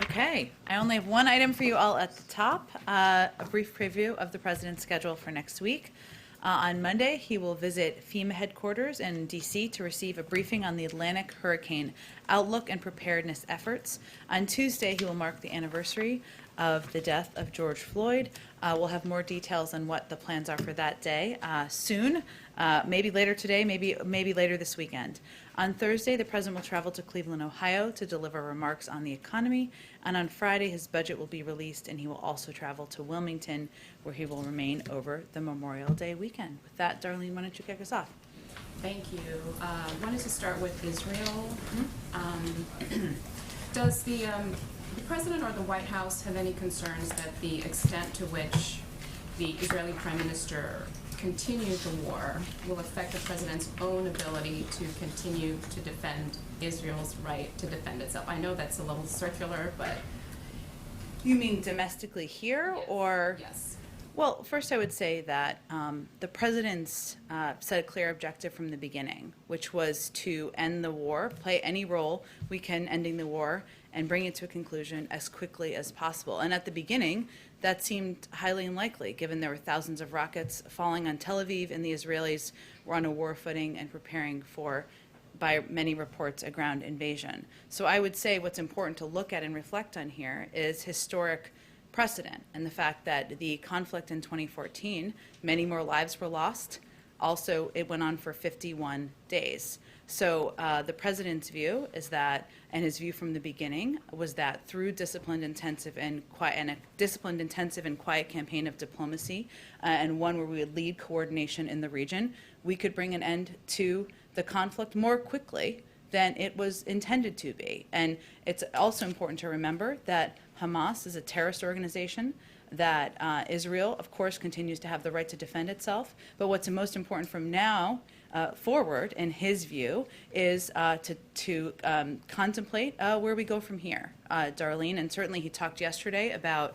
Okay, I only have one item for you all at the top, a brief preview of the president's schedule for next week. On Monday, he will visit FEMA headquarters in D.C. to receive a briefing on the Atlantic hurricane outlook and preparedness efforts. On Tuesday, he will mark the anniversary of the death of George Floyd. We'll have more details on what the plans are for that day soon, maybe later today, maybe later this weekend. On Thursday, the president will travel to Cleveland, Ohio to deliver remarks on the economy. And on Friday, his budget will be released, and he will also travel to Wilmington, where he will remain over the Memorial Day weekend. With that, Darlene, why don't you kick us off? Thank you. Wanted to start with Israel. Does the president or the White House have any concerns that the extent to which the Israeli Prime Minister continue the war will affect the president's own ability to continue to defend Israel's right to defend itself? I know that's a little circular, but... You mean domestically here, yes. Or? Yes. Well, first I would say that the president's set a clear objective from the beginning, which was to end the war, play any role we can ending the war, and bring it to a conclusion as quickly as possible. And at the beginning, that seemed highly unlikely, given there were thousands of rockets falling on Tel Aviv, and the Israelis were on a war footing and preparing for, by many reports, a ground invasion. So I would say what's important to look at and reflect on here is historic precedent and the fact that the conflict in 2014, many more lives were lost. Also, it went on for 51 days. So the president's view is that, and his view from the beginning was that through disciplined, intensive, and quiet campaign of diplomacy, and one where we would lead coordination in the region, we could bring an end to the conflict more quickly than it was intended to be. And it's also important to remember that Hamas is a terrorist organization, that Israel, of course, continues to have the right to defend itself. But what's most important from now forward, in his view, is to contemplate where we go from here, Darlene. And certainly he talked yesterday about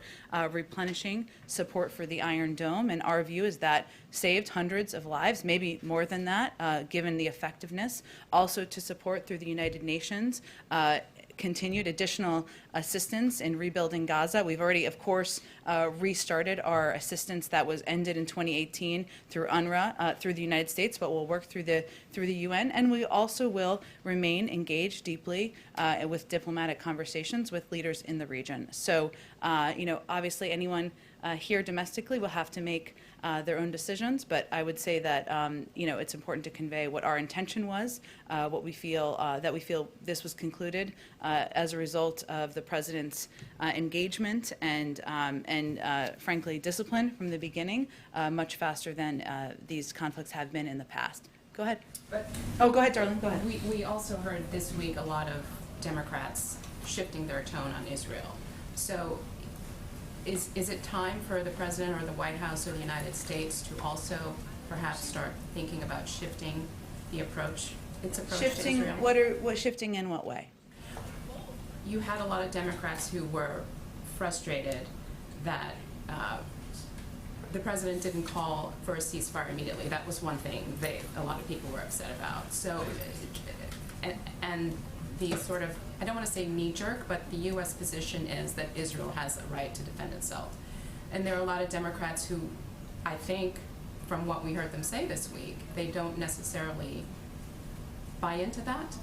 replenishing support for the Iron Dome. And our view is that saved hundreds of lives, maybe more than that, given the effectiveness. Also to support through the United Nations continued additional assistance in rebuilding Gaza. We've already, of course, restarted our assistance that was ended in 2018 through UNRWA, through the United States, but we'll work through the UN, and we also will remain engaged deeply with diplomatic conversations with leaders in the region. So, obviously, anyone here domestically will have to make their own decisions, but I would say that it's important to convey what our intention was, what we feel that we feel this was concluded as a result of the president's engagement and frankly discipline from the beginning, much faster than these conflicts have been in the past. Go ahead. Go ahead, Darlene. Go ahead. We also heard this week a lot of Democrats shifting their tone on Israel. So is it time for the president or the White House or the United States to also perhaps start thinking about shifting the approach, its approach to Israel? What shifting in what way? You had a lot of Democrats who were frustrated that the president didn't call for a ceasefire immediately. That was one thing a lot of people were upset about. So, and the sort of, I don't want to say knee-jerk, but the U.S. position is that Israel has a right to defend itself. And there are a lot of Democrats who, I think, from what we heard them say this week, they don't necessarily buy into that.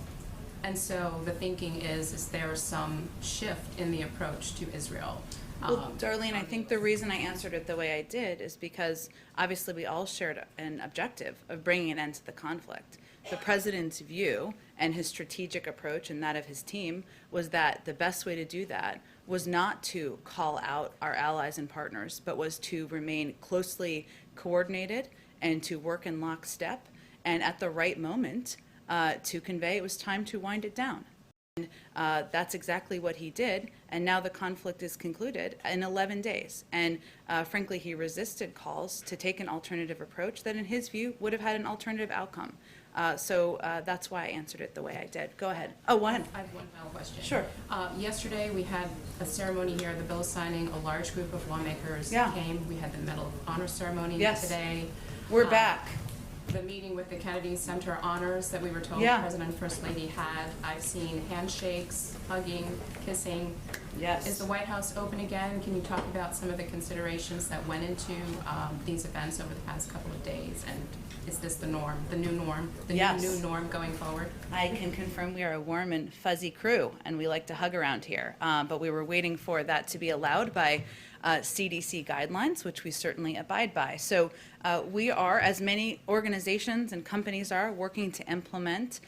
And so the thinking is there some shift in the approach to Israel? Well, Darlene, I think the reason I answered it the way I did is because obviously we all shared an objective of bringing an end to the conflict. The president's view and his strategic approach and that of his team was that the best way to do that was not to call out our allies and partners, but was to remain closely coordinated and to work in lockstep, and at the right moment to convey it was time to wind it down. And that's exactly what he did, and now the conflict is concluded in 11 days. And frankly, he resisted calls to take an alternative approach that, in his view, would have had an alternative outcome. So that's why I answered it the way I did. Go ahead. Oh, go ahead. I have one final question. Sure. Yesterday we had a ceremony here, the bill signing. A large group of lawmakers came. We had the Medal of Honor ceremony today. We're back. The meeting with the Kennedy Center honors that we were told the President and First Lady had. I've seen handshakes, hugging, kissing. Yes. Is the White House open again? Can you talk about some of the considerations that went into these events over the past couple of days? And is this the norm, the new norm, the Yes. new norm going forward? I can confirm we are a warm and fuzzy crew, and we like to hug around here. But we were waiting for that to be allowed by CDC guidelines, which we certainly abide by. So we are, as many organizations and companies are, working to implement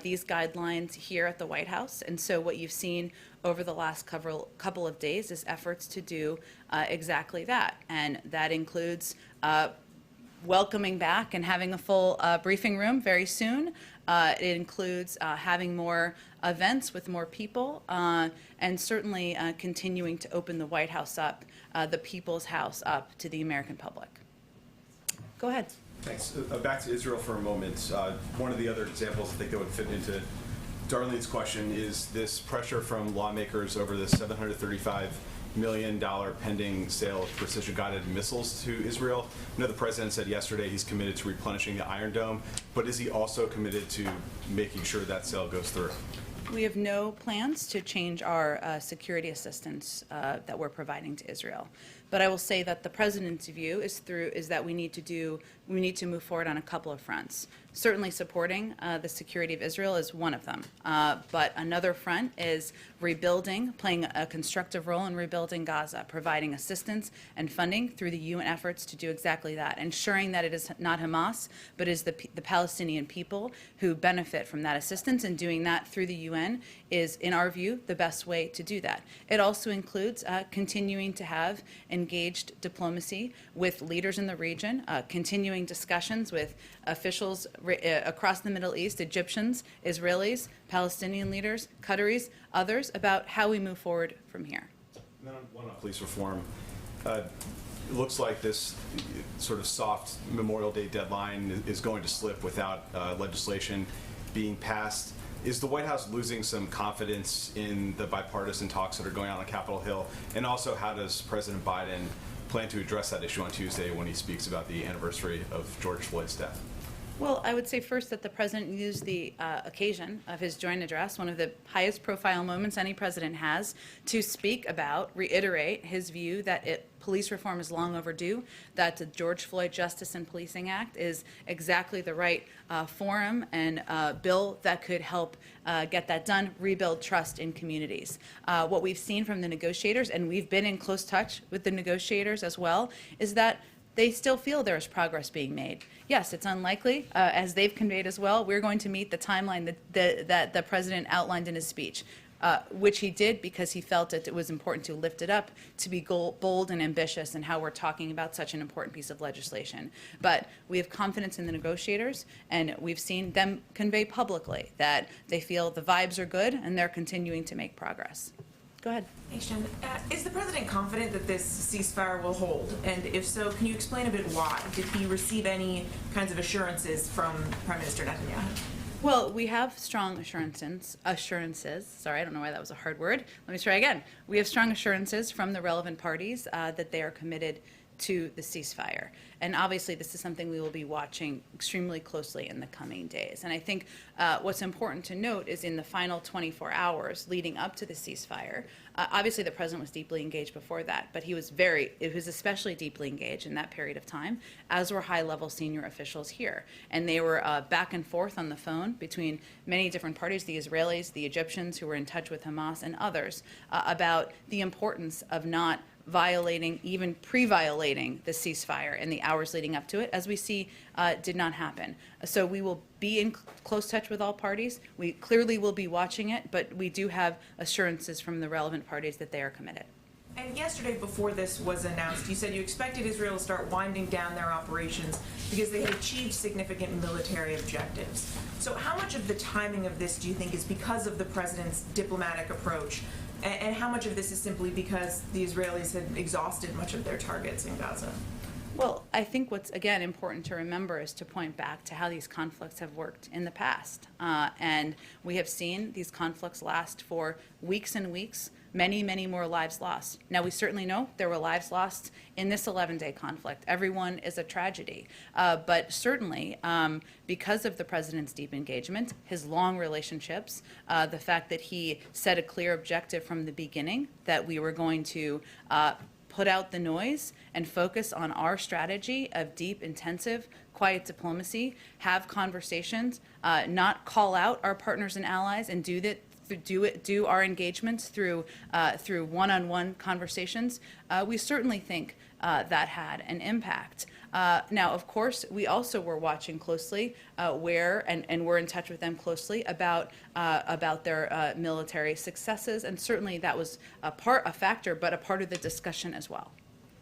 these guidelines here at the White House. And so what you've seen over the last couple of days is efforts to do exactly that. And that includes welcoming back and having a full briefing room very soon. It includes having more events with more people, and certainly continuing to open the White House up, the people's house up to the American public. Go ahead. Thanks. Back to Israel for a moment. One of the other examples I think that would fit into Darlene's question is this pressure from lawmakers over the $735 million pending sale of precision-guided missiles to Israel. I know the president said yesterday he's committed to replenishing the Iron Dome, but is he also committed to making sure that sale goes through? We have no plans to change our security assistance that we're providing to Israel. But I will say that the president's view is that we need to move forward on a couple of fronts. Certainly supporting the security of Israel is one of them. But another front is rebuilding, playing a constructive role in rebuilding Gaza, providing assistance and funding through the UN efforts to do exactly that, ensuring that it is not Hamas, but is the Palestinian people who benefit from that assistance, and doing that through the UN is, in our view, the best way to do that. It also includes continuing to have engaged diplomacy with leaders in the region, continuing discussions with officials across the Middle East, Egyptians, Israelis, Palestinian leaders, Qataris, others, about how we move forward from here. And then one on police reform. It looks like this sort of soft Memorial Day deadline is going to slip without legislation being passed. Is the White House losing some confidence in the bipartisan talks that are going on Capitol Hill? And also, how does President Biden plan to address that issue on Tuesday when he speaks about the anniversary of George Floyd's death? Well, I would say first that the president used the occasion of his joint address, one of the highest profile moments any president has, to speak about, reiterate his view that police reform is long overdue, that the George Floyd Justice and Policing Act is exactly the right forum and bill that could help get that done, rebuild trust in communities. What we've seen from the negotiators, and we've been in close touch with the negotiators as well, is that they still feel there is progress being made. Yes, it's unlikely, as they've conveyed as well, we're going to meet the timeline that the president outlined in his speech, which he did because he felt it was important to lift it up, to be bold and ambitious in how we're talking about such an important piece of legislation. But we have confidence in the negotiators, and we've seen them convey publicly that they feel the vibes are good and they're continuing to make progress. Go ahead. Thanks, Jen. Is the president confident that this ceasefire will hold? And if so, can you explain a bit why? Did he receive any kinds of assurances from Prime Minister Netanyahu? Well, we have strong assurances. Sorry, I don't know why that was a hard word. Let me try again. We have strong assurances from the relevant parties that they are committed to the ceasefire. And obviously, this is something we will be watching extremely closely in the coming days. And I think what's important to note is in the final 24 hours leading up to the ceasefire, obviously the president was deeply engaged before that, but it was especially deeply engaged in that period of time, as were high-level senior officials here. And they were back and forth on the phone between many different parties, the Israelis, the Egyptians who were in touch with Hamas, and others, about the importance of not violating, even pre-violating the ceasefire in the hours leading up to it, as we see did not happen. So we will be in close touch with all parties. We clearly will be watching it, but we do have assurances from the relevant parties that they are committed. And yesterday, before this was announced, you said you expected Israel to start winding down their operations because they had achieved significant military objectives. So how much of the timing of this do you think is because of the president's diplomatic approach? And how much of this is simply because the Israelis had exhausted much of their targets in Gaza? Well, I think what's, again, important to remember is to point back to how these conflicts have worked in the past. And we have seen these conflicts last for weeks and weeks, many, many more lives lost. Now, we certainly know there were lives lost in this 11-day conflict. Everyone is a tragedy. But certainly, because of the president's deep engagement, his long relationships, the fact that he set a clear objective from the beginning that we were going to put out the noise and focus on our strategy of deep, intensive, quiet diplomacy, have conversations, not call out our partners and allies, and do our engagements through one-on-one conversations. We certainly think that had an impact. Now, of course, we also were watching closely and we're in touch with them closely about their military successes, and certainly that was a factor, but a part of the discussion as well.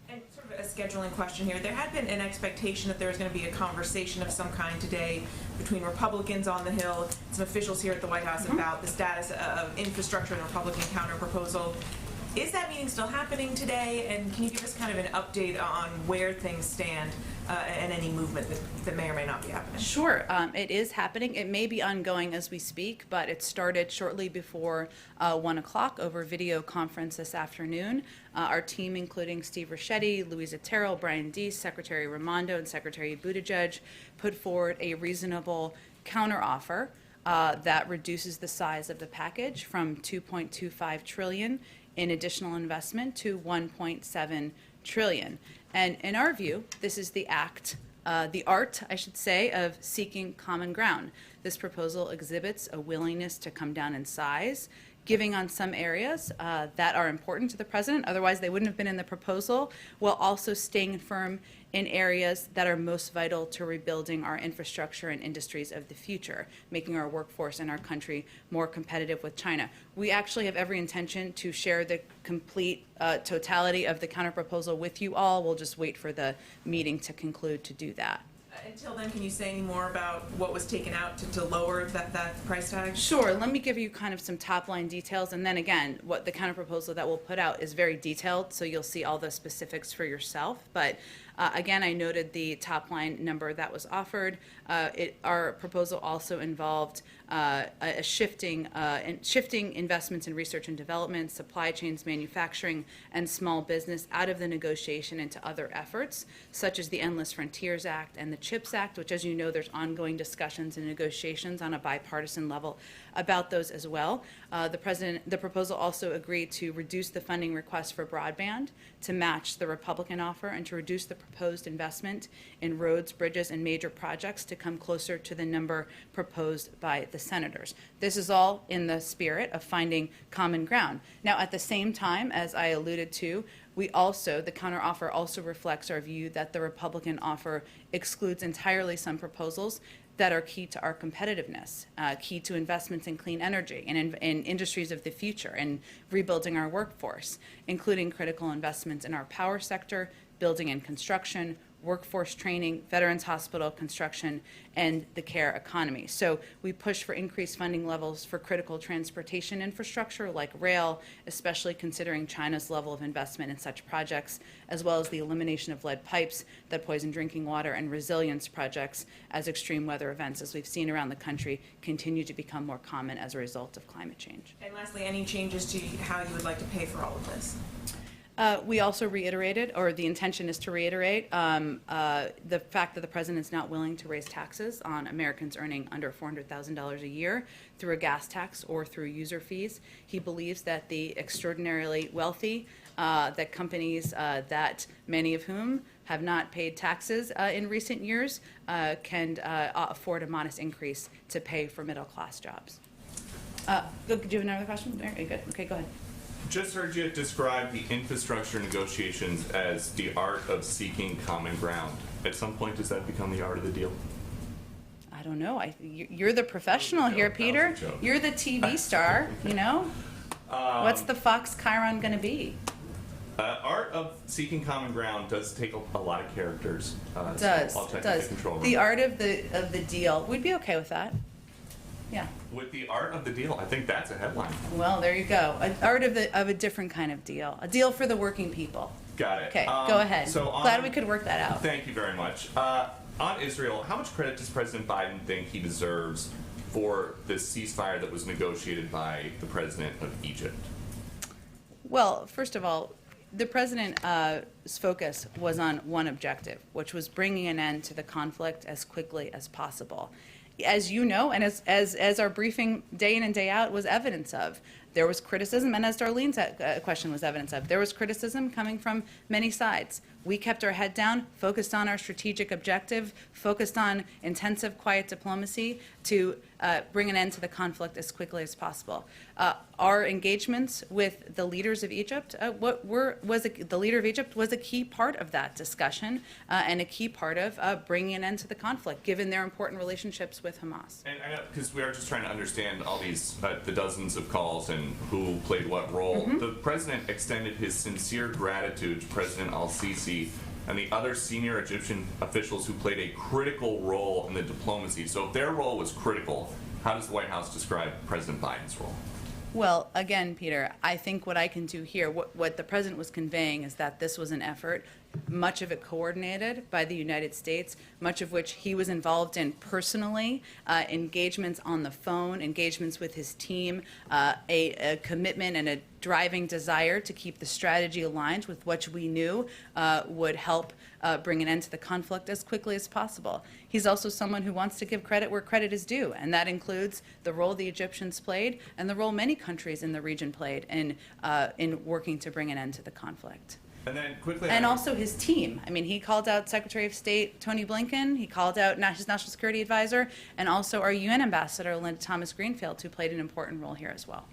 And sort of a scheduling question here. There had been an expectation that there was going to be a conversation of some kind today between Republicans on the Hill, some officials here at the White House about the status of infrastructure and the Republican counterproposal. Is that meeting still happening today? And can you give us kind of an update on where things stand and any movement that may or may not be happening? Sure, it is happening. It may be ongoing as we speak, but it started shortly before 1 o'clock over video conference this afternoon. Our team, including Steve Ricchetti, Louisa Terrell, Brian Deese, Secretary Raimondo, and Secretary Buttigieg, put forward a reasonable counteroffer that reduces the size of the package from $2.25 trillion in additional investment to $1.7 trillion. And in our view, this is the art, I should say, of seeking common ground. This proposal exhibits a willingness to come down in size, giving on some areas that are important to the president, otherwise they wouldn't have been in the proposal, while also staying firm in areas that are most vital to rebuilding our infrastructure and industries of the future, making our workforce and our country more competitive with China. We actually have every intention to share the complete totality of the counterproposal with you all. We'll just wait for the meeting to conclude to do that. Until then, can you say any more about what was taken out to lower that price tag? Sure. Let me give you kind of some top-line details, and then again, what the counterproposal that we'll put out is very detailed, so you'll see all the specifics for yourself. But again, I noted the top-line number that was offered. Our proposal also involved shifting investments in research and development, supply chains, manufacturing, and small business out of the negotiation into other efforts, such as the Endless Frontiers Act and the CHIPS Act, which, as you know, there's ongoing discussions and negotiations on a bipartisan level about those as well. The proposal also agreed to reduce the funding request for broadband to match the Republican offer, and to reduce the proposed investment in roads, bridges, and major projects to come closer to the number proposed by the senators. This is all in the spirit of finding common ground. Now, at the same time, as I alluded to, the counteroffer also reflects our view that the Republican offer excludes entirely some proposals that are key to our competitiveness, key to investments in clean energy and in industries of the future, and rebuilding our workforce, including critical investments in our power sector, building and construction, workforce training, veterans hospital construction, and the care economy. So we push for increased funding levels for critical transportation infrastructure like rail, especially considering China's level of investment in such projects, as well as the elimination of lead pipes that poison drinking water, and resilience projects as extreme weather events, as we've seen around the country, continue to become more common as a result of climate change. And lastly, any changes to how you would like to pay for all of this? We also reiterated, or the intention is to reiterate, the fact that the president is not willing to raise taxes on Americans earning under $400,000 a year through a gas tax or through user fees. He believes that the extraordinarily wealthy, that companies that many of whom have not paid taxes in recent years can afford a modest increase to pay for middle-class jobs. Do you have another question? There, you good? Okay, go ahead. Just heard you describe the infrastructure negotiations as the art of seeking common ground. At some point, does that become the art of the deal? I don't know. You're the professional here, That was a Peter. joke. You're the TV star, you know? What's the Fox Chiron going to be? Art of seeking common ground does take a lot of characters. It So does. I'll check It does. the control room. The art of the deal. We'd be okay with that. Yeah. With the art of the deal, I think that's a headline. Well, there you go. An art of a different kind of deal. A deal for the working people. Got it. Okay, go ahead. So Glad we could work that out. Thank you very much. On Israel, how much credit does President Biden think he deserves for the ceasefire that was negotiated by the president of Egypt? Well, first of all, the president's focus was on one objective, which was bringing an end to the conflict as quickly as possible. As you know, and as our briefing day in and day out was evidence of, there was criticism, and as Darlene's question was evidence of, there was criticism coming from many sides. We kept our head down, focused on our strategic objective, focused on intensive, quiet diplomacy to bring an end to the conflict as quickly as possible. Our engagements with the leaders of Egypt, the leader of Egypt was a key part of that discussion and a key part of bringing an end to the conflict, given their important relationships with Hamas. And I know, because we are just trying to understand all these, the dozens of calls and who played what role. The president extended his sincere gratitude to President al-Sisi and the other senior Egyptian officials who played a critical role in the diplomacy. So if their role was critical, how does the White House describe President Biden's role? Well, again, Peter, I think what I can do here, what the president was conveying is that this was an effort, much of it coordinated by the United States, much of which he was involved in personally, engagements on the phone, engagements with his team, a commitment and a driving desire to keep the strategy aligned with what we knew would help bring an end to the conflict as quickly as possible. He's also someone who wants to give credit where credit is due, and that includes the role the Egyptians played and the role many countries in the region played in working to bring an end to the conflict. And then quickly, And also his team. I mean, he called out Secretary of State Tony Blinken, he called out his National Security Advisor, and also our UN Ambassador, Linda Thomas-Greenfield, who played an important role here as well.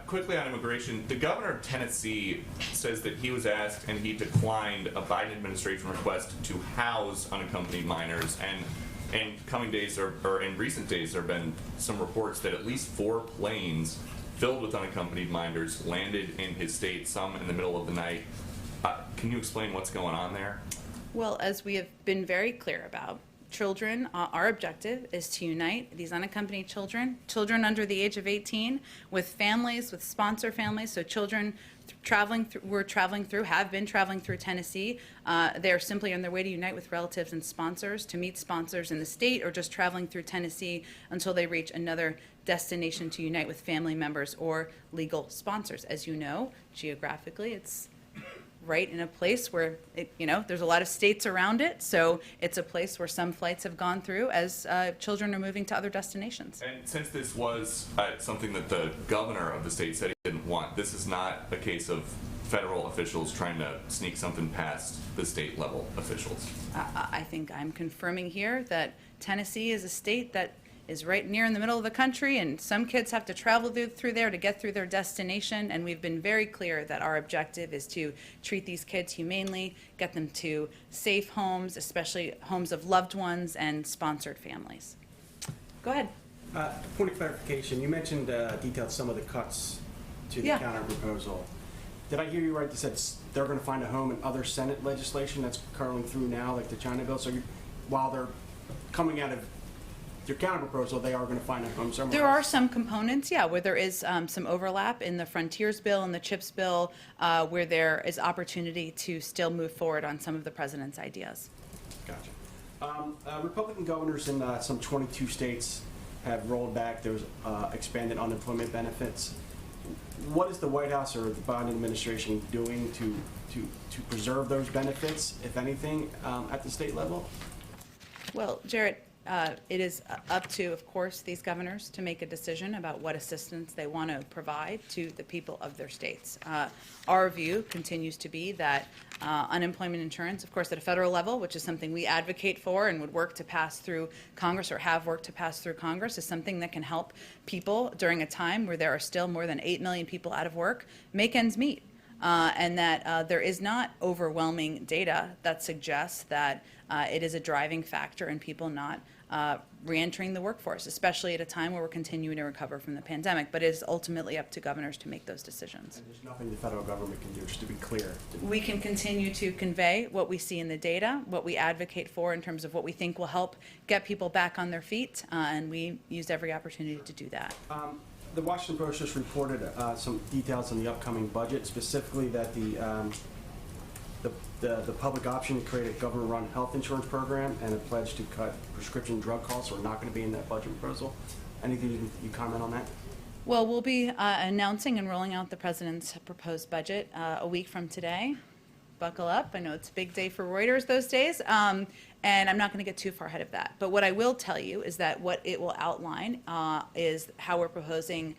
Quickly on immigration, the governor of Tennessee says that he was asked and he declined a Biden administration request to house unaccompanied minors. And in coming days, or in recent days, there have been some reports that at least 4 planes filled with unaccompanied minors landed in his state, some in the middle of the night. Can you explain what's going on there? Well, as we have been very clear about, children, our objective is to unite these unaccompanied children under the age of 18, with families, with sponsor families, so children have been traveling through Tennessee. They are simply on their way to unite with relatives and sponsors, to meet sponsors in the state, or just traveling through Tennessee until they reach another destination to unite with family members or legal sponsors. As you know, geographically, it's right in a place where, there's a lot of states around it, so it's a place where some flights have gone through as children are moving to other destinations. And since this was something that the governor of the state said he didn't want, this is not a case of federal officials trying to sneak something past the state level officials. I think I'm confirming here that Tennessee is a state that is right near in the middle of the country, and some kids have to travel through there to get through their destination, and we've been very clear that our objective is to treat these kids humanely, get them to safe homes, especially homes of loved ones and sponsored families. Go ahead. Point of clarification, you mentioned detailed some of the cuts to the counter proposal. Did I hear you right? You said they're going to find a home in other Senate legislation that's currently through now, like the China bill. So while they're coming out of your counter proposal, they are going to find a home somewhere There are else? some components, where there is some overlap in the Frontiers bill and the CHIPS bill, where there is opportunity to still move forward on some of the president's ideas. Gotcha. Republican governors in some 22 states have rolled back those expanded unemployment benefits. What is the White House or the Biden administration doing to preserve those benefits, if anything, at the state level? Well, Jarrett, it is up to, of course, these governors to make a decision about what assistance they want to provide to the people of their states. Our view continues to be that unemployment insurance, of course, at a federal level, which is something we advocate for and would work to pass through Congress or have worked to pass through Congress, is something that can help people during a time where there are still more than 8 million people out of work make ends meet. And that there is not overwhelming data that suggests that it is a driving factor in people not reentering the workforce, especially at a time where we're continuing to recover from the pandemic. But it is ultimately up to governors to make those decisions. And there's nothing the federal government can do, just to be clear. We can continue to convey what we see in the data, what we advocate for in terms of what we think will help get people back on their feet, and we use every opportunity to do that. The Washington Post just reported some details on the upcoming budget, specifically that the public option to create a government-run health insurance program and a pledge to cut prescription drug costs are not going to be in that budget proposal. Anything you comment on that? Well, we'll be announcing and rolling out the president's proposed budget a week from today. Buckle up. I know it's a big day for Reuters those days, and I'm not going to get too far ahead of that. But what I will tell you is that what it will outline is how we're proposing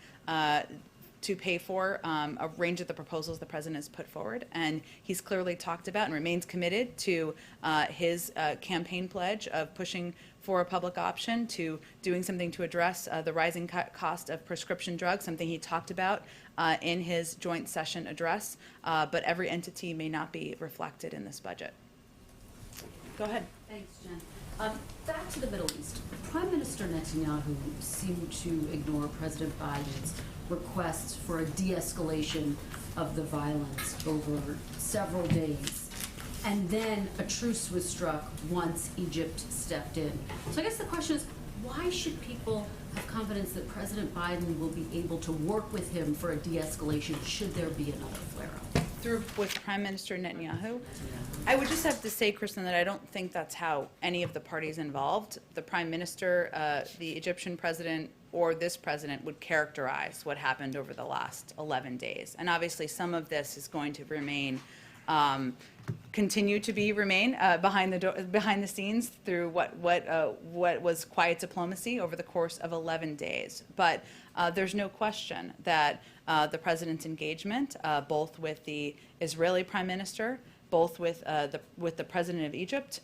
to pay for a range of the proposals the president has put forward. And he's clearly talked about and remains committed to his campaign pledge of pushing for a public option, to doing something to address the rising cost of prescription drugs, something he talked about in his joint session address. But every entity may not be reflected in this budget. Go ahead. Thanks, Jen. Back to the Middle East. Prime Minister Netanyahu seemed to ignore President Biden's requests for a de-escalation of the violence over several days. And then a truce was struck once Egypt stepped in. So I guess the question is, why should people have confidence that President Biden will be able to work with him for a de-escalation should there be another flare-up? Through with Prime Minister Netanyahu. I would just have to say, Kristen, that I don't think that's how any of the parties involved, the Prime Minister, the Egyptian president, or this president, would characterize what happened over the last 11 days. And obviously, some of this is going to remain, continue to remain behind the scenes through what was quiet diplomacy over the course of 11 days. But there's no question that the president's engagement, both with the Israeli prime minister, both with the president of Egypt,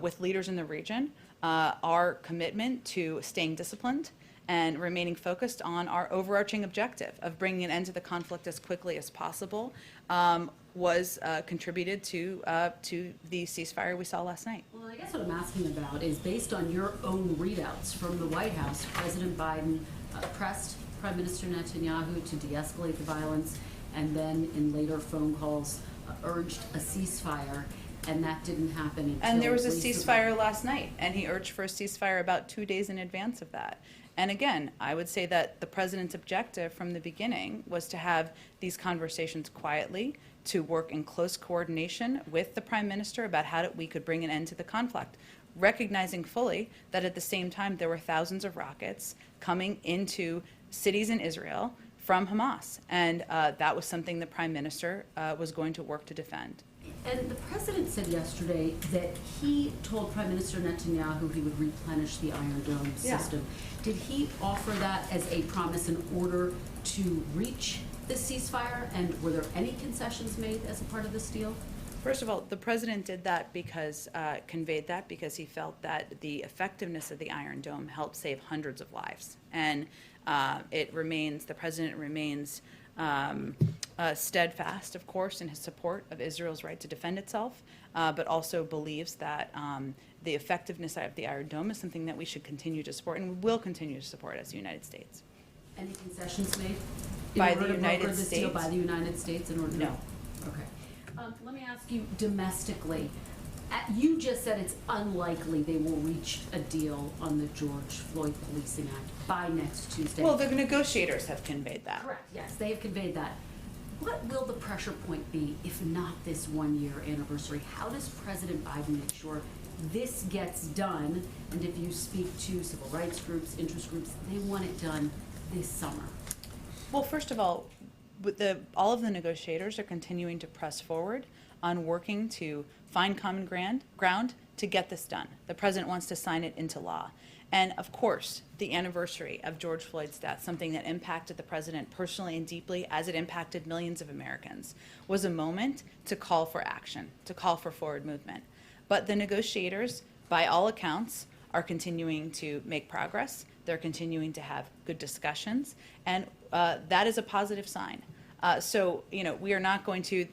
with leaders in the region, our commitment to staying disciplined and remaining focused on our overarching objective of bringing an end to the conflict as quickly as possible was contributed to the ceasefire we saw last night. Well, I guess what I'm asking about is, based on your own readouts from the White House, President Biden pressed Prime Minister Netanyahu to de-escalate the violence, and then in later phone calls urged a ceasefire, and that didn't happen until And there was a recently. ceasefire last night, and he urged for a ceasefire about 2 days in advance of that. And again, I would say that the president's objective from the beginning was to have these conversations quietly, to work in close coordination with the prime minister about how we could bring an end to the conflict, recognizing fully that at the same time there were thousands of rockets coming into cities in Israel from Hamas. And that was something the prime minister was going to work to defend. And the president said yesterday that he told Prime Minister Netanyahu he would replenish the Iron Dome Yeah. system. Did he offer that as a promise in order to reach the ceasefire? And were there any concessions made as a part of this deal? First of all, the president did that because, conveyed that because he felt that the effectiveness of the Iron Dome helped save hundreds of lives. And the president remains steadfast, of course, in his support of Israel's right to defend itself, but also believes that the effectiveness of the Iron Dome is something that we should continue to support and we will continue to support as the United States. Any concessions made? By in order the to United broker this deal States? by the United States in order to? No. Okay. Let me ask you domestically. You just said it's unlikely they will reach a deal on the George Floyd Policing Act by next Tuesday. Well, the negotiators have conveyed that. Correct, yes, they have conveyed that. What will the pressure point be if not this 1 year anniversary? How does President Biden make sure this gets done? And if you speak to civil rights groups, interest groups, they want it done this summer. Well, first of all, all of the negotiators are continuing to press forward on working to find common ground to get this done. The president wants to sign it into law. And of course, the anniversary of George Floyd's death, something that impacted the president personally and deeply as it impacted millions of Americans, was a moment to call for action, to call for forward movement. But the negotiators, by all accounts, are continuing to make progress. They're continuing to have good discussions, and that is a positive sign. So, we are not going to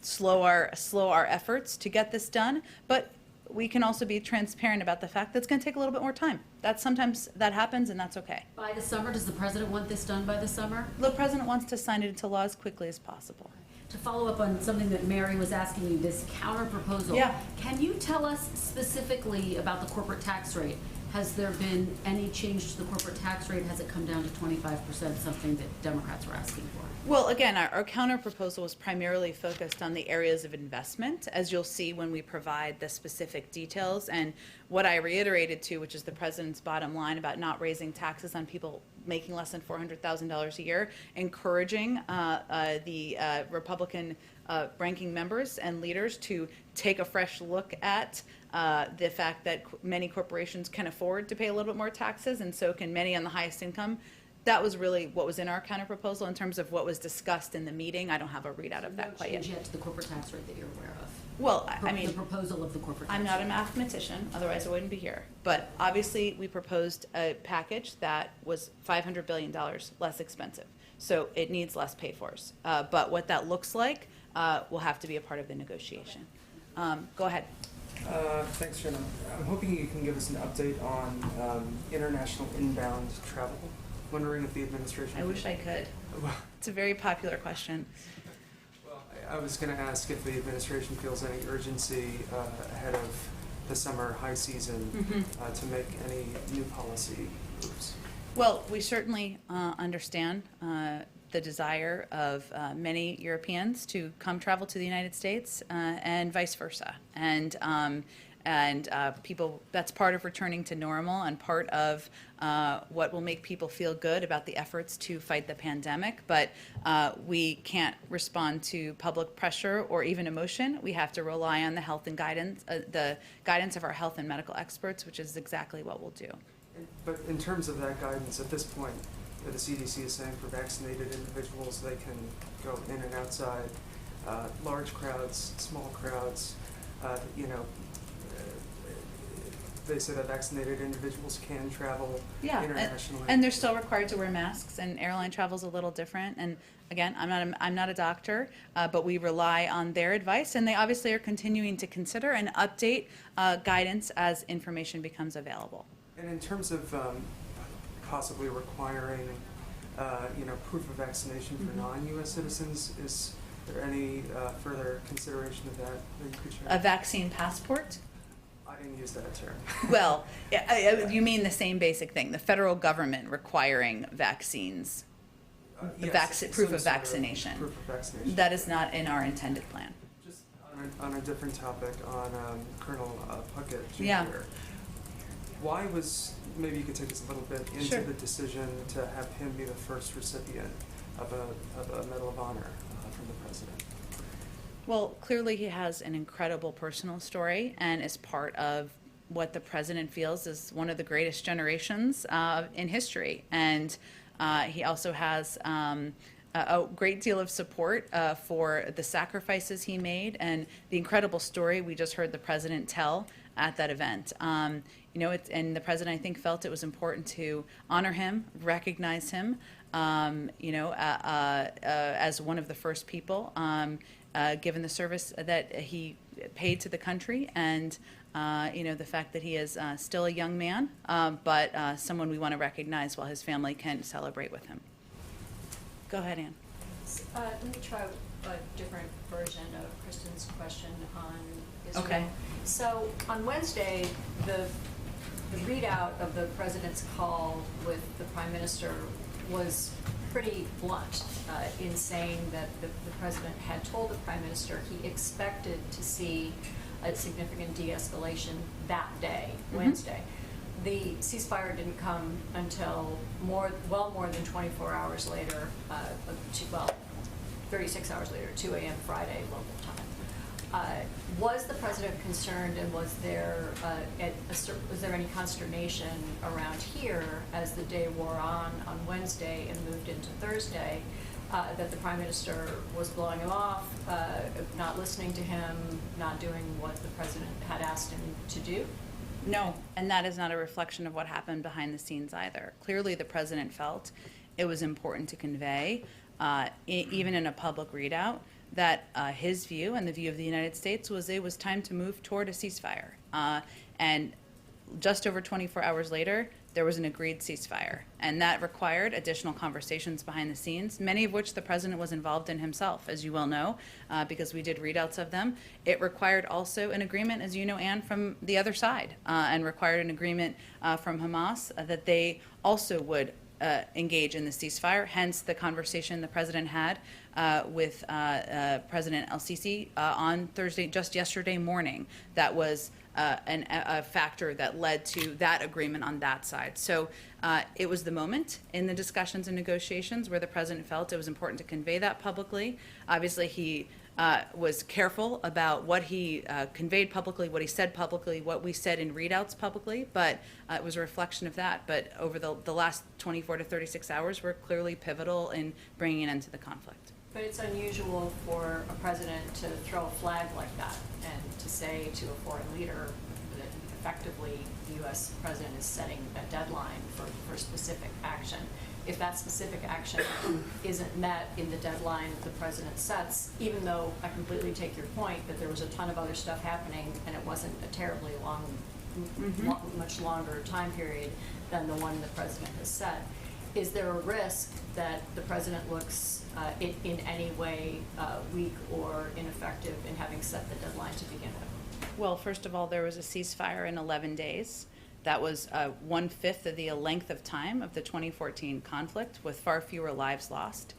slow our efforts to get this done, but we can also be transparent about the fact that it's going to take a little bit more time. Sometimes that happens, and that's okay. By the summer, does the president want this done by the summer? The president wants to sign it into law as quickly as possible. To follow up on something that Mary was asking you, this counter proposal. Yeah. Can you tell us specifically about the corporate tax rate? Has there been any change to the corporate tax rate? Has it come down to 25%, something that Democrats were asking for? Well, again, our counter proposal was primarily focused on the areas of investment, as you'll see when we provide the specific details. And what I reiterated to, which is the president's bottom line about not raising taxes on people making less than $400,000 a year, encouraging the Republican ranking members and leaders to take a fresh look at the fact that many corporations can afford to pay a little bit more taxes, and so can many on the highest income. That was really what was in our counterproposal in terms of what was discussed in the meeting. I don't have a readout of that quite No change yet. yet to the corporate tax rate that you're aware of? Well, I The mean, proposal of the corporate tax I'm not a rate. mathematician, otherwise I wouldn't be here. But obviously, we proposed a package that was $500 billion less expensive. So it needs less pay-fors. But what that looks like will have to be a part of the negotiation. Go ahead. Thanks, Shannon. I'm hoping you can give us an update on international inbound travel. Wondering if the administration... I wish I could. Well, It's a very popular question. I was going to ask if the administration feels any urgency ahead of the summer high season to make any new policy moves. Well, we certainly understand the desire of many Europeans to come travel to the United States and vice versa. And people, that's part of returning to normal and part of what will make people feel good about the efforts to fight the pandemic. But we can't respond to public pressure or even emotion. We have to rely on the health and guidance, the guidance of our health and medical experts, which is exactly what we'll do. But in terms of that guidance, at this point, the CDC is saying for vaccinated individuals, they can go in and outside, large crowds, small crowds, they say that vaccinated individuals can travel internationally. And they're still required to wear masks, and airline travel's a little different. And again, I'm not a doctor, but we rely on their advice, and they obviously are continuing to consider and update guidance as information becomes available. And in terms of possibly requiring, proof of vaccination for non-U.S. citizens, is there any further consideration of that you could share? A vaccine passport? I didn't use that term. Well, you mean the same basic thing, the federal government requiring vaccines, Yes, proof some of sort vaccination. Proof of vaccination. That is not in our intended plan. Just on a different topic, on Colonel Puckett Jr. Yeah. Why was, maybe you could take us a little bit into Sure. the decision to have him be the first recipient of a Medal of Honor from the president? Well, clearly he has an incredible personal story and is part of what the president feels is one of the greatest generations in history. And he also has a great deal of support for the sacrifices he made and the incredible story we just heard the president tell at that event. And the president, I think, felt it was important to honor him, recognize him, as one of the first people, given the service that he paid to the country, and the fact that he is still a young man, but someone we want to recognize while his family can celebrate with him. Go ahead, Ann. Let me try a different version of Kristen's question on Israel. Okay. So on Wednesday, the readout of the president's call with the prime minister was pretty blunt in saying that the president had told the prime minister he expected to see a significant de-escalation that day, Wednesday. The ceasefire didn't come until well more than 24 hours later, 36 hours later, 2 a.m. Friday local time. Was the president concerned, and was there any consternation around here as the day wore on Wednesday and moved into Thursday, that the prime minister was blowing him off, not listening to him, not doing what the president had asked him to do? No, and that is not a reflection of what happened behind the scenes either. Clearly, the president felt it was important to convey, even in a public readout, that his view and the view of the United States was it was time to move toward a ceasefire. And just over 24 hours later, there was an agreed ceasefire. And that required additional conversations behind the scenes, many of which the president was involved in himself, as you well know, because we did readouts of them. It required also an agreement, as you know, Ann, from the other side, and required an agreement from Hamas that they also would engage in the ceasefire, hence the conversation the president had with President El-Sisi on Thursday, just yesterday morning. That was a factor that led to that agreement on that side. So it was the moment in the discussions and negotiations where the president felt it was important to convey that publicly. Obviously, he was careful about what he conveyed publicly, what he said publicly, what we said in readouts publicly, but it was a reflection of that. But over the last 24 to 36 hours were clearly pivotal in bringing an end to the conflict. But it's unusual for a president to throw a flag like that and to say to a foreign leader that effectively the U.S. president is setting a deadline for specific action. If that specific action isn't met in the deadline the president sets, even though I completely take your point that there was a ton of other stuff happening and it wasn't a terribly much longer time period than the one the president has set, is there a risk that the president looks in any way weak or ineffective in having set the deadline to begin with? Well, first of all, there was a ceasefire in 11 days. That was 1/5 of the length of time of the 2014 conflict, with far fewer lives lost.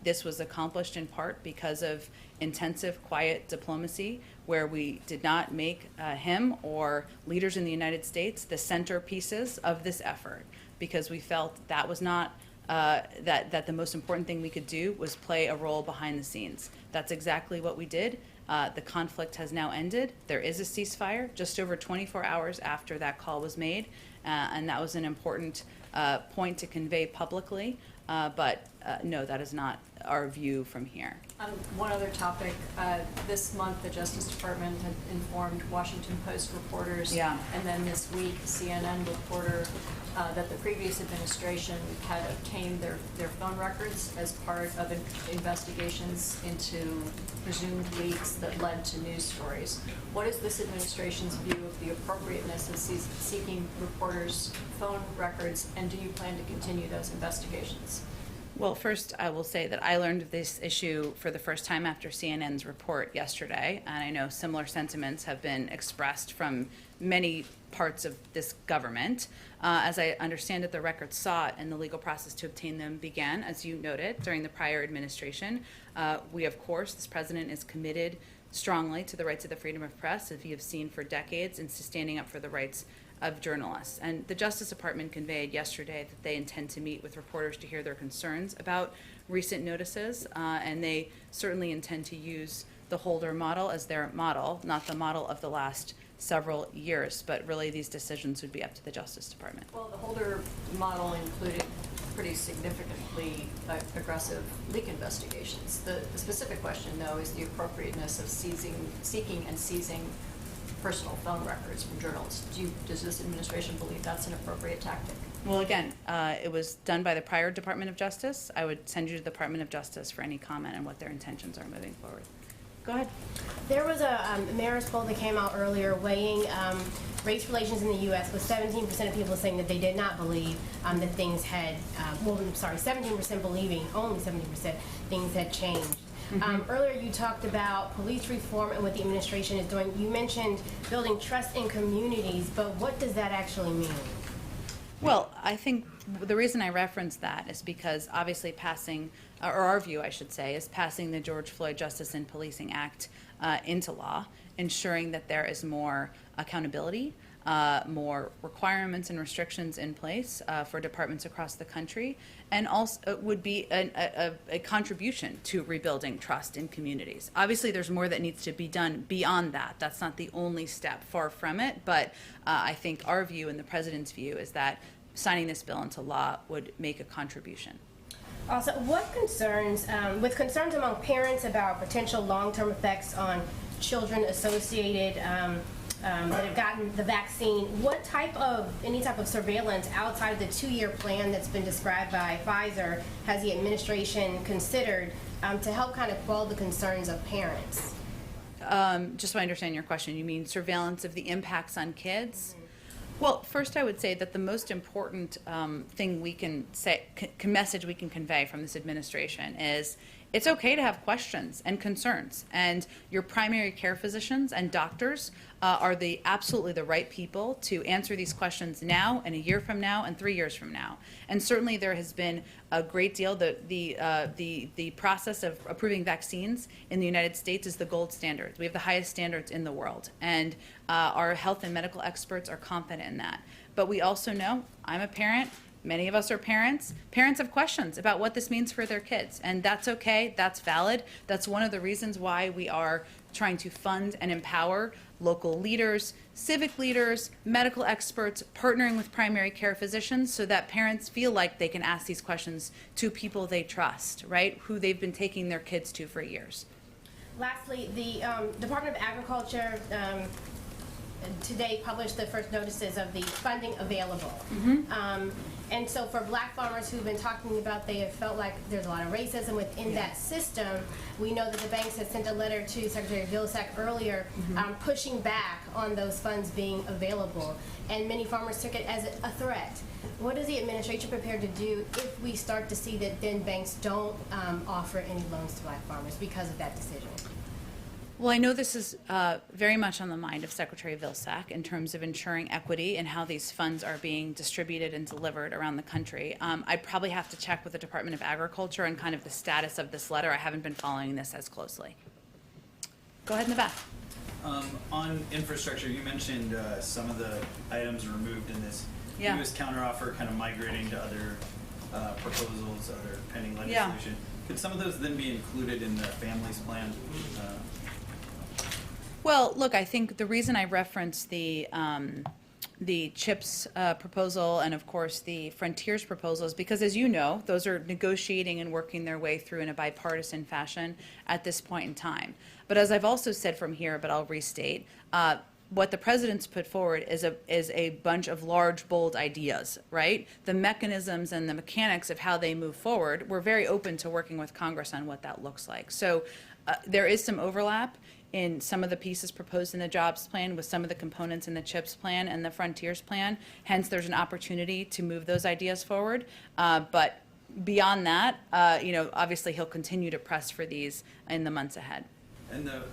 This was accomplished in part because of intensive, quiet diplomacy, where we did not make him or leaders in the United States the centerpieces of this effort, because we felt that was not that the most important thing we could do was play a role behind the scenes. That's exactly what we did. The conflict has now ended. There is a ceasefire just over 24 hours after that call was made, and that was an important point to convey publicly. But no, that is not our view from here. One other topic. This month, the Justice Department had informed Washington Post reporters, Yeah. and then this week, CNN reporter, that the previous administration had obtained their phone records as part of investigations into presumed leaks that led to news stories. What is this administration's view of the appropriateness of seeking reporters' phone records, and do you plan to continue those investigations? Well, first, I will say that I learned of this issue for the first time after CNN's report yesterday, and I know similar sentiments have been expressed from many parts of this government. As I understand it, the records sought and the legal process to obtain them began, as you noted, during the prior administration. We, of course, this president is committed strongly to the rights of the freedom of press, as you have seen for decades, and to standing up for the rights of journalists. And the Justice Department conveyed yesterday that they intend to meet with reporters to hear their concerns about recent notices, and they certainly intend to use the Holder model as their model, not the model of the last several years, but really these decisions would be up to the Justice Department. Well, the Holder model included pretty significantly aggressive leak investigations. The specific question, though, is the appropriateness of seeking and seizing personal phone records from journalists. Does this administration believe that's an appropriate tactic? Well, again, it was done by the prior Department of Justice. I would send you to the Department of Justice for any comment on what their intentions are moving forward. Go ahead. There was a Marist poll that came out earlier weighing race relations in the U.S. with 17% of people saying that they did not believe that things had, 17% believing, only 17% things had changed. Earlier you talked about police reform and what the administration is doing. You mentioned building trust in communities, but what does that actually mean? Well, I think the reason I referenced that is because obviously passing, or our view, I should say, is passing the George Floyd Justice and Policing Act into law, ensuring that there is more accountability, more requirements and restrictions in place for departments across the country, and also would be a contribution to rebuilding trust in communities. Obviously, there's more that needs to be done beyond that. That's not the only step, far from it, but I think our view and the President's view is that signing this bill into law would make a contribution. Also, what concerns, with concerns among parents about potential long-term effects on children associated that have gotten the vaccine, any type of surveillance outside of the 2-year plan that's been described by Pfizer has the administration considered to help kind of quell the concerns of parents? Just so I understand your question, you mean surveillance of the impacts on kids? Well, first I would say that the most important thing we can say, message we can convey from this administration is it's okay to have questions and concerns, and your primary care physicians and doctors are absolutely the right people to answer these questions now and a year from now and 3 years from now. And certainly there has been a great deal. The process of approving vaccines in the United States is the gold standard. We have the highest standards in the world, and our health and medical experts are confident in that. But we also know, I'm a parent, many of us are parents. Parents have questions about what this means for their kids, and that's okay, that's valid. That's one of the reasons why we are trying to fund and empower local leaders, civic leaders, medical experts, partnering with primary care physicians so that parents feel like they can ask these questions to people they trust, right, who they've been taking their kids to for years. Lastly, the Department of Agriculture today published the first notices of the funding available. And so for black farmers who've been talking about they have felt like there's a lot of racism within that system, we know that the banks had sent a letter to Secretary Vilsack earlier pushing back on those funds being available. And many farmers took it as a threat. What is the administration prepared to do if we start to see that then banks don't offer any loans to black farmers because of that decision? Well, I know this is very much on the mind of Secretary Vilsack in terms of ensuring equity and how these funds are being distributed and delivered around the country. I'd probably have to check with the Department of Agriculture and kind of the status of this letter. I haven't been following this as closely. Go ahead in the back. On infrastructure, you mentioned some of the items removed in this U.S. counteroffer kind of migrating to other proposals, other pending legislation. Could some of those then be included in the families plan? Well, look, I think the reason I referenced the CHIPS proposal and, of course, the Frontiers proposal is because, as you know, those are negotiating and working their way through in a bipartisan fashion at this point in time. But as I've also said from here, but I'll restate, what the president's put forward is a bunch of large, bold ideas, right? The mechanisms and the mechanics of how they move forward, we're very open to working with Congress on what that looks like. So there is some overlap in some of the pieces proposed in the jobs plan with some of the components in the CHIPS plan and the Frontiers plan. Hence, there's an opportunity to move those ideas forward. But beyond that, obviously he'll continue to press for these in the months ahead. And the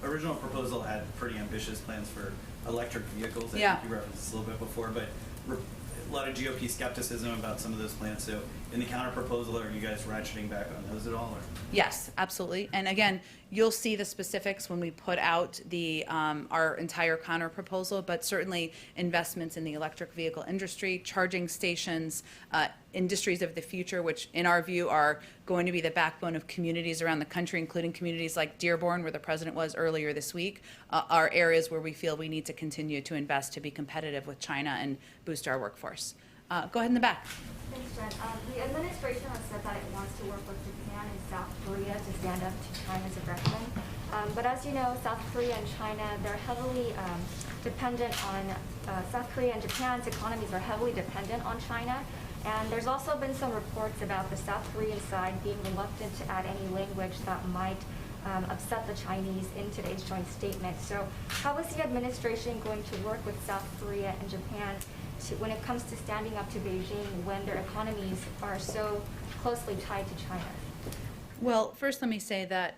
original proposal had pretty ambitious plans for electric vehicles. I think you referenced this a little bit before, but a lot of GOP skepticism about some of those plans. So in the counter proposal, are you guys ratcheting back on those at all? Or? Yes, absolutely. And again, you'll see the specifics when we put out the our entire counter proposal, but certainly investments in the electric vehicle industry, charging stations, industries of the future, which in our view are going to be the backbone of communities around the country, including communities like Dearborn, where the president was earlier this week, are areas where we feel we need to continue to invest to be competitive with China and boost our workforce. Go ahead in the back. Thanks, Jen. The administration has said that it wants to work with Japan and South Korea to stand up to China's aggression. But as you know, South Korea and China, they're heavily dependent on, South Korea and Japan's economies are heavily dependent on China. And there's also been some reports about the South Korean side being reluctant to add any language that might upset the Chinese in today's joint statement. So how is the administration going to work with South Korea and Japan when it comes to standing up to Beijing when their economies are so closely tied to China? Well, first let me say that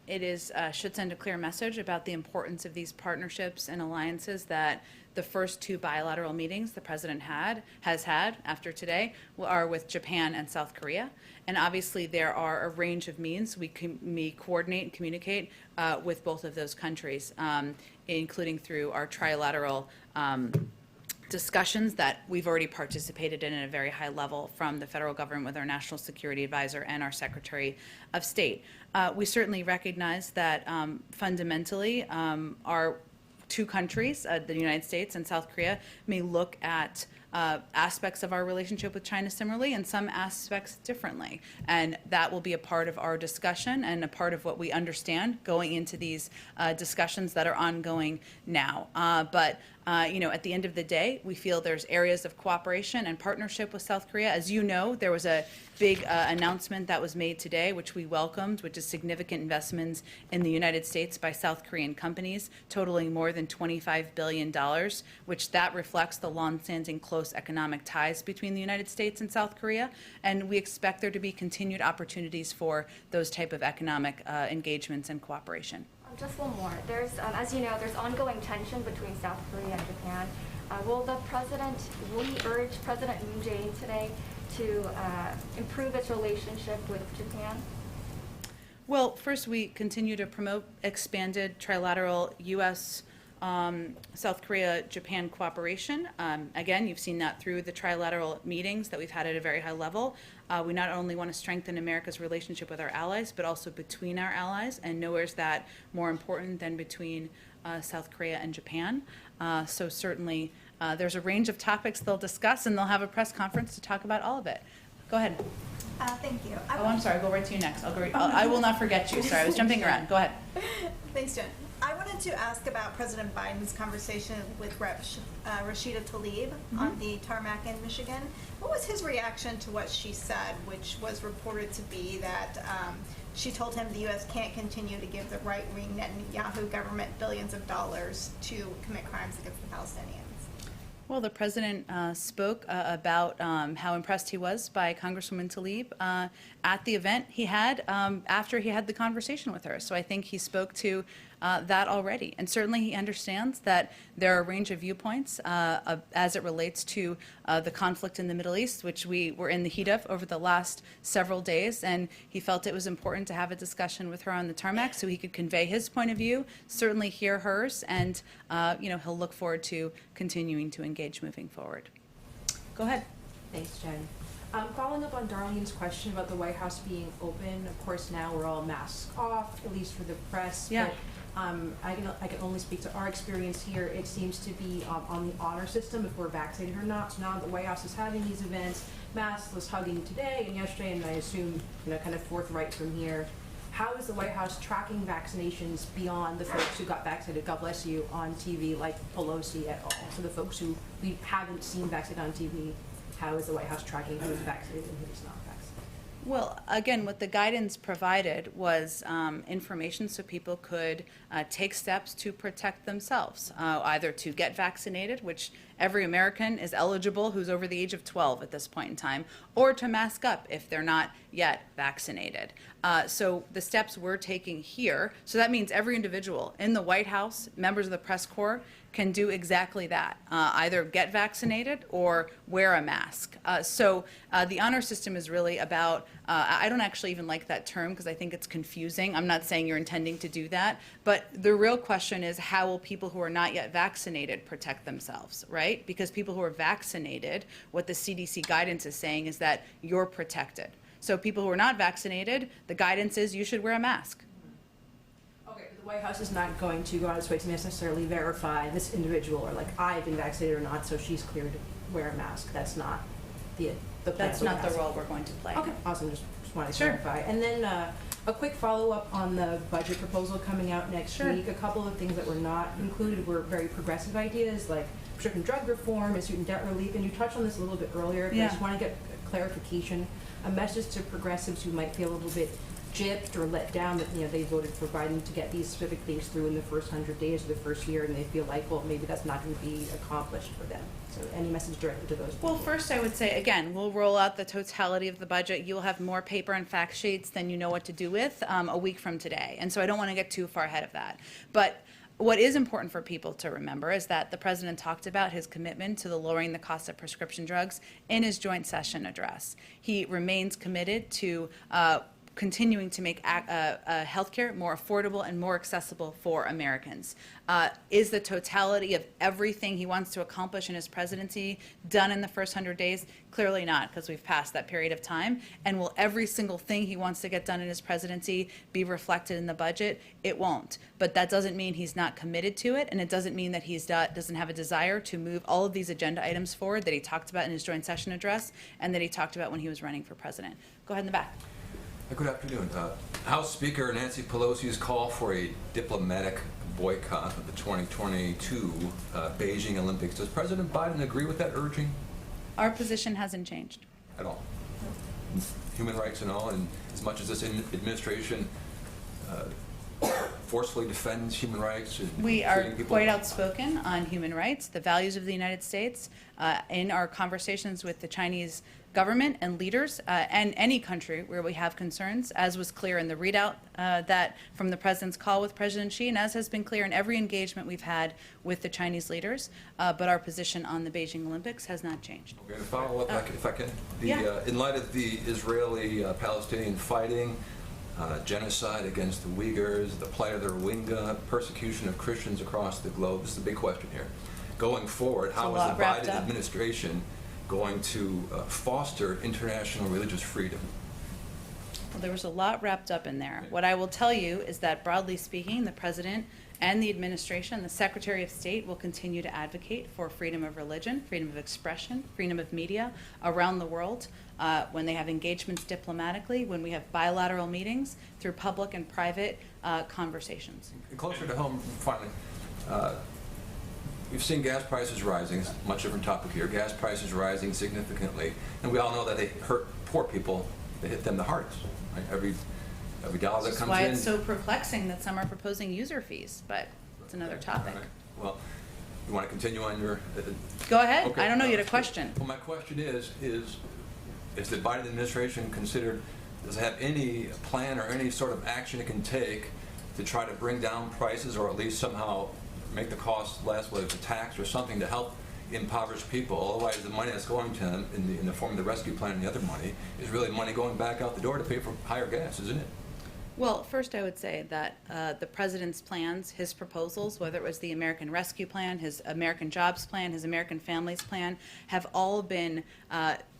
it should send a clear message about the importance of these partnerships and alliances that the first two bilateral meetings the president has had after today are with Japan and South Korea. And obviously there are a range of means we coordinate and communicate with both of those countries, including through our trilateral discussions that we've already participated in at a very high level from the federal government with our National Security Advisor and our Secretary of State. We certainly recognize that fundamentally our two countries, the United States and South Korea, may look at aspects of our relationship with China similarly and some aspects differently. And that will be a part of our discussion and a part of what we understand going into these discussions that are ongoing now. But At the end of the day, we feel there's areas of cooperation and partnership with South Korea. As you know, there was a big announcement that was made today, which we welcomed, which is significant investments in the United States by South Korean companies, totaling more than $25 billion, which that reflects the longstanding close economic ties between the United States and South Korea. And we expect there to be continued opportunities for those type of economic engagements and cooperation. Just one more. There's, as you know, there's ongoing tension between South Korea and Japan. Will he urge President Moon Jae-in today to improve its relationship with Japan? Well, first, we continue to promote expanded trilateral U.S. South Korea-Japan cooperation. Again, you've seen that through the trilateral meetings that we've had at a very high level. We not only want to strengthen America's relationship with our allies, but also between our allies, and nowhere's that more important than between South Korea and Japan. So certainly, there's a range of topics they'll discuss, and they'll have a press conference to talk about all of it. Go ahead. Thank you. Oh, I'm sorry. I'll go right to you next. I will not forget you. Sorry, I was jumping around. Go ahead. Thanks, Jen. I wanted to ask about President Biden's conversation with Rep. Rashida Tlaib on the tarmac in Michigan. What was his reaction to what she said, which was reported to be that she told him the U.S. can't continue to give the right-wing Netanyahu government billions of dollars to commit crimes against the Palestinians? Well, the president spoke about how impressed he was by Congresswoman Tlaib at the event he had after he had the conversation with her. So I think he spoke to that already. And certainly he understands that there are a range of viewpoints as it relates to the conflict in the Middle East, which we were in the heat of over the last several days. And he felt it was important to have a discussion with her on the tarmac so he could convey his point of view, certainly hear hers, and he'll look forward to continuing to engage moving forward. Go ahead. Thanks, Jen. Following up on Darlene's question about the White House being open, of course now we're all masks off, at least for the press. Yeah. But I can only speak to our experience here. It seems to be on the honor system if we're vaccinated or not. So now the White House is having these events, maskless hugging today and yesterday, and I assume kind of forthright from here. How is the White House tracking vaccinations beyond the folks who got vaccinated, God bless you, on TV like Pelosi at all? So the folks who we haven't seen vaccinated on TV, how is the White House tracking who's vaccinated and who's not vaccinated? Well, again, what the guidance provided was information so people could take steps to protect themselves, either to get vaccinated, which every American is eligible who's over the age of 12 at this point in time, or to mask up if they're not yet vaccinated. So the steps we're taking here, so that means every individual in the White House, members of the press corps, can do exactly that, either get vaccinated or wear a mask. So the honor system is really about, I don't actually even like that term because I think it's confusing. I'm not saying you're intending to do that, but the real question is how will people who are not yet vaccinated protect themselves, right? Because people who are vaccinated, what the CDC guidance is saying is that you're protected. So people who are not vaccinated, the guidance is you should wear a mask. Okay, but the White House is not going to go out of its way to necessarily verify this individual or like I've been vaccinated or not, so she's cleared to wear a mask. That's not the plan. That's not the role we're going to play. Okay, awesome. Just wanted to Sure. clarify. And then a quick follow-up on the budget proposal coming out next Sure. week. A couple of things that were not included were very progressive ideas like prescription drug reform and student debt relief. And you touched on this a little bit earlier, but I just want to get clarification. A message to progressives who might feel a little bit gypped or let down that they voted for Biden to get these specific things through in the first 100 days of the first year, and they feel like, well, maybe that's not going to be accomplished for them. So any message directed to those people? Well, first I would say, again, we'll roll out the totality of the budget. You'll have more paper and fact sheets than you know what to do with a week from today. And so I don't want to get too far ahead of that. But what is important for people to remember is that the president talked about his commitment to the lowering the cost of prescription drugs in his joint session address. He remains committed to continuing to make healthcare more affordable and more accessible for Americans. Is the totality of everything he wants to accomplish in his presidency done in the first 100 days? Clearly not, because we've passed that period of time. And will every single thing he wants to get done in his presidency be reflected in the budget? It won't. But that doesn't mean he's not committed to it, and it doesn't mean that he doesn't have a desire to move all of these agenda items forward that he talked about in his joint session address and that he talked about when he was running for president. Go ahead in the back. Good afternoon. House Speaker Nancy Pelosi's call for a diplomatic boycott of the 2022 Beijing Olympics. Does President Biden agree with that urging Our position hasn't changed. at all? Human rights and all, and as much as this administration forcefully defends human rights and We are treating people- quite outspoken on human rights, the values of the United States, in our conversations with the Chinese government and leaders, and any country where we have concerns, as was clear in the readout that from the president's call with President Xi, and as has been clear in every engagement we've had with the Chinese leaders. But our position on the Beijing Olympics has not changed. Okay, to follow up, if I can, Yeah. in light of the Israeli-Palestinian fighting, genocide against the Uyghurs, the plight of the Rohingya, persecution of Christians across the globe, this is the big question here. Going forward, how a is lot the wrapped Biden up. administration going to foster international religious freedom? Well, there was a lot wrapped up in there. What I will tell you is that, broadly speaking, the president and the administration, the Secretary of State, will continue to advocate for freedom of religion, freedom of expression, freedom of media around the world, when they have engagements diplomatically, when we have bilateral meetings, through public and private conversations. And closer to home, finally, we've seen gas prices rising. It's a much different topic here. Gas prices rising significantly, and we all know that they hurt poor people. They hit them the hardest. Right? Every dollar that That's comes why in. it's so perplexing that some are proposing user fees, but it's another topic. All right. Well, you want to continue on your? Go ahead. Okay. I don't know, you had a question. Well, my question is the Biden administration does it have any plan or any sort of action it can take to try to bring down prices, or at least somehow make the cost less, whether it's a tax or something to help impoverished people? Otherwise, the money that's going to them in the form of the rescue plan and the other money is really money going back out the door to pay for higher gas, isn't it? Well, first I would say that the president's plans, his proposals, whether it was the American Rescue Plan, his American Jobs Plan, his American Families Plan, have all been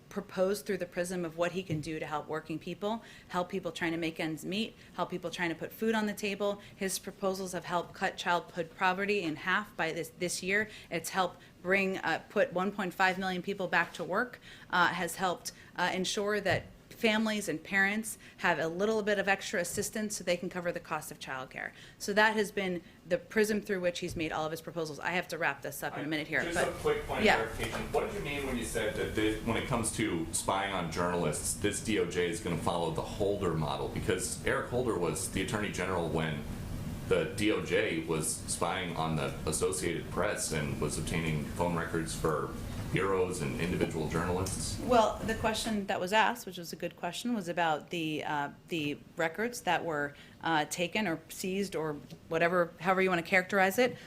proposed through the prism of what he can do to help working people, help people trying to make ends meet, help people trying to put food on the table. His proposals have helped cut childhood poverty in half by this year. It's helped put 1.5 million people back to work, has helped ensure that families and parents have a little bit of extra assistance so they can cover the cost of childcare. So that has been the prism through which he's made all of his proposals. I have to wrap this up in a minute here. Just but a quick point yeah. of clarification. What did you mean when you said that when it comes to spying on journalists, this DOJ is going to follow the Holder model? Because Eric Holder was the Attorney General when the DOJ was spying on the Associated Press and was obtaining phone records for bureaus and individual journalists? Well, the question that was asked, which was a good question, was about the records that were taken or seized or however you want to characterize it,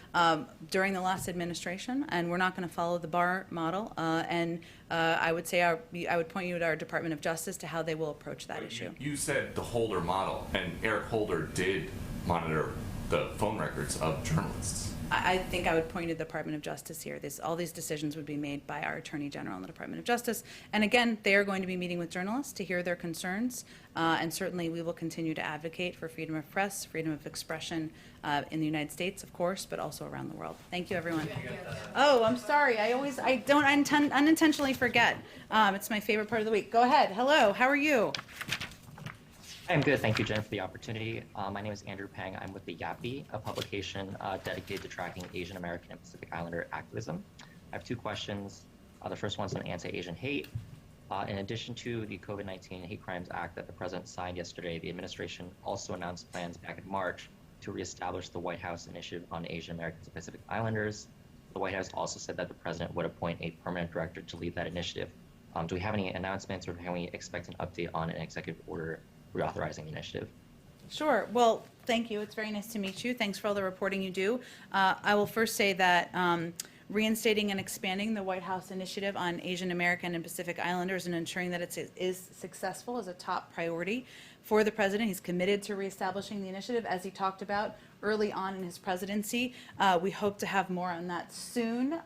during the last administration, and we're not going to follow the Barr model. I would say I would point you to our Department of Justice to how they will approach that issue. You said the Holder model, and Eric Holder did monitor the phone records of journalists. I think I would point to the Department of Justice here. All these decisions would be made by our Attorney General and the Department of Justice. And again, they are going to be meeting with journalists to hear their concerns. And certainly we will continue to advocate for freedom of press, freedom of expression in the United States, of course, but also around the world. Thank you, everyone. Oh, I'm sorry. I don't unintentionally forget. It's my favorite part of the week. Go ahead. Hello. How are you? I'm good, thank you, Jen, for the opportunity. My name is Andrew Pang. I'm with the YAPI, a publication dedicated to tracking Asian American and Pacific Islander activism. I have two questions. The first one's on anti-Asian hate. In addition to the COVID-19 Hate Crimes Act that the president signed yesterday, the administration also announced plans back in March to reestablish the White House Initiative on Asian Americans and Pacific Islanders. The White House also said that the president would appoint a permanent director to lead that initiative. Do we have any announcements, or can we expect an update on an executive order reauthorizing the initiative? Sure. Well, thank you. It's very nice to meet you. Thanks for all the reporting you do. I will first say that reinstating and expanding the White House Initiative on Asian American and Pacific Islanders and ensuring that it is successful is a top priority for the president. He's committed to reestablishing the initiative, as he talked about early on in his presidency. We hope to have more on that soon.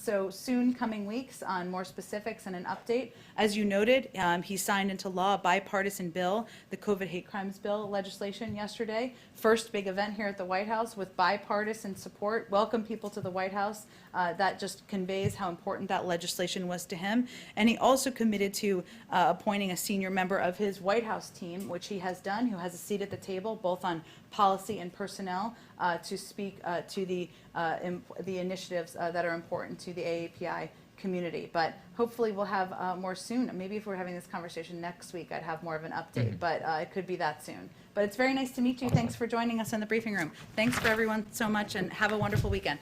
So soon coming weeks on more specifics and an update. As you noted, he signed into law a bipartisan bill, the COVID hate crimes bill legislation yesterday. First big event here at the White House with bipartisan support. Welcome people to the White House. That just conveys how important that legislation was to him. And he also committed to appointing a senior member of his White House team, which he has done, who has a seat at the table both on policy and personnel to speak to the initiatives that are important to the AAPI community. But hopefully we'll have more soon. Maybe if we're having this conversation next week, I'd have more of an update, but it could be that soon. But it's very nice to meet you. Thanks for joining us in the briefing room. Thanks for everyone so much, and have a wonderful weekend.